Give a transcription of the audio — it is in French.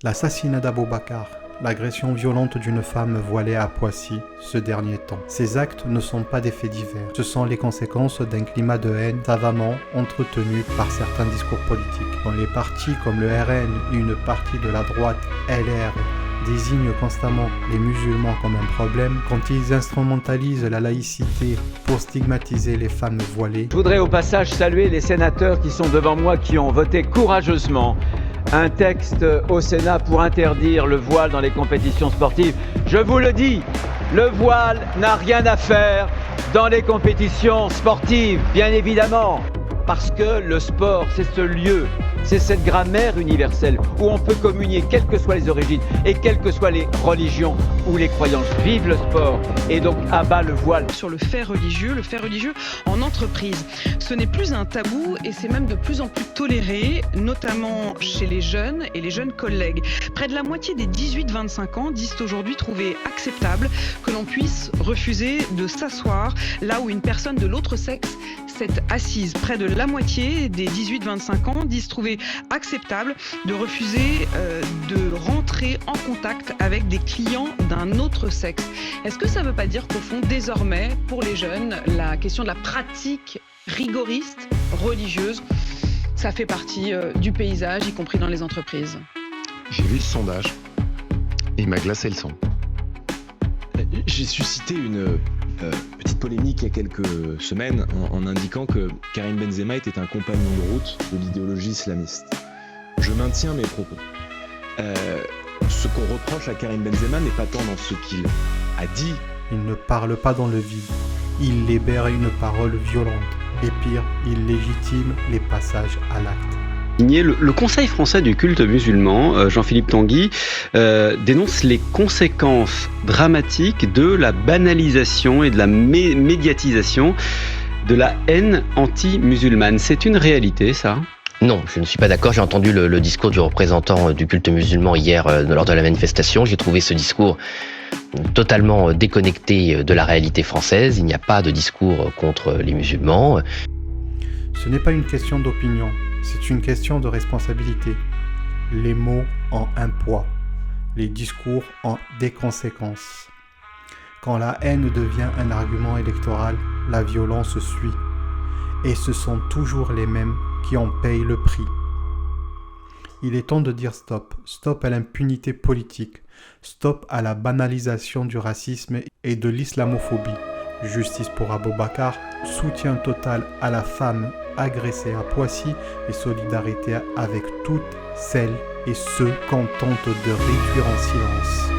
L'assassinat d'Aboubacar, l'agression violente d'une femme voilée à Poissy ce dernier temps. Ces actes ne sont pas des faits divers, ce sont les conséquences d'un climat de haine savamment entretenu par certains discours politiques. Quand les partis comme le RN et une partie de la droite LR désignent constamment les musulmans comme un problème, quand ils instrumentalisent la laïcité pour stigmatiser les femmes voilées. Je voudrais au passage saluer les sénateurs qui sont devant moi, qui ont voté courageusement un texte au Sénat pour interdire le voile dans les compétitions sportives. Je vous le dis, le voile n'a rien à faire dans les compétitions sportives, bien évidemment, parce que le sport, c'est ce lieu, c'est cette grammaire universelle où on peut communier, quelles que soient les origines et quelles que soient les religions ou les croyances. Vive le sport et donc à bas le voile. Sur le fait religieux en entreprise. Ce n'est plus un tabou et c'est même de plus en plus toléré, notamment chez les jeunes et les jeunes collègues. Près de la moitié des 18-25 ans disent aujourd'hui trouver acceptable que l'on puisse refuser de s'asseoir là où une personne de l'autre sexe s'est assise. Près de la moitié des 18-25 ans disent trouver acceptable de refuser de rentrer en contact avec des clients d'un autre sexe. Est-ce que ça ne veut pas dire qu'au fond, désormais, pour les jeunes, la question de la pratique rigoriste, religieuse, ça fait partie du paysage, y compris dans les entreprises? J'ai vu ce sondage et il m'a glacé le sang. J'ai suscité une petite polémique il y a quelques semaines en indiquant que Karim Benzema était un compagnon de route de l'idéologie islamiste. Je maintiens mes propos. Ce qu'on reproche à Karim Benzema n'est pas tant dans ce qu'il a dit. Il ne parle pas dans le vide, il libère une parole violente. Et pire, il légitime les passages à l'acte. Le Conseil français du culte musulman, Jean-Philippe Tanguy, dénonce les conséquences dramatiques de la banalisation et de la médiatisation de la haine anti-musulmane. C'est une réalité, ça ? Non, je ne suis pas d'accord. J'ai entendu le discours du représentant du culte musulman hier lors de la manifestation. J'ai trouvé ce discours totalement déconnecté de la réalité française. Il n'y a pas de discours contre les musulmans. Ce n'est pas une question d'opinion, c'est une question de responsabilité. Les mots ont un poids, les discours ont des conséquences. Quand la haine devient un argument électoral, la violence suit. Et ce sont toujours les mêmes qui en payent le prix. Il est temps de dire stop. Stop à l'impunité politique. Stop à la banalisation du racisme et de l'islamophobie. Justice pour Aboubacar, soutien total à la femme agressée à Poissy et solidarité avec toutes celles et ceux qu'on tente de réduire en silence.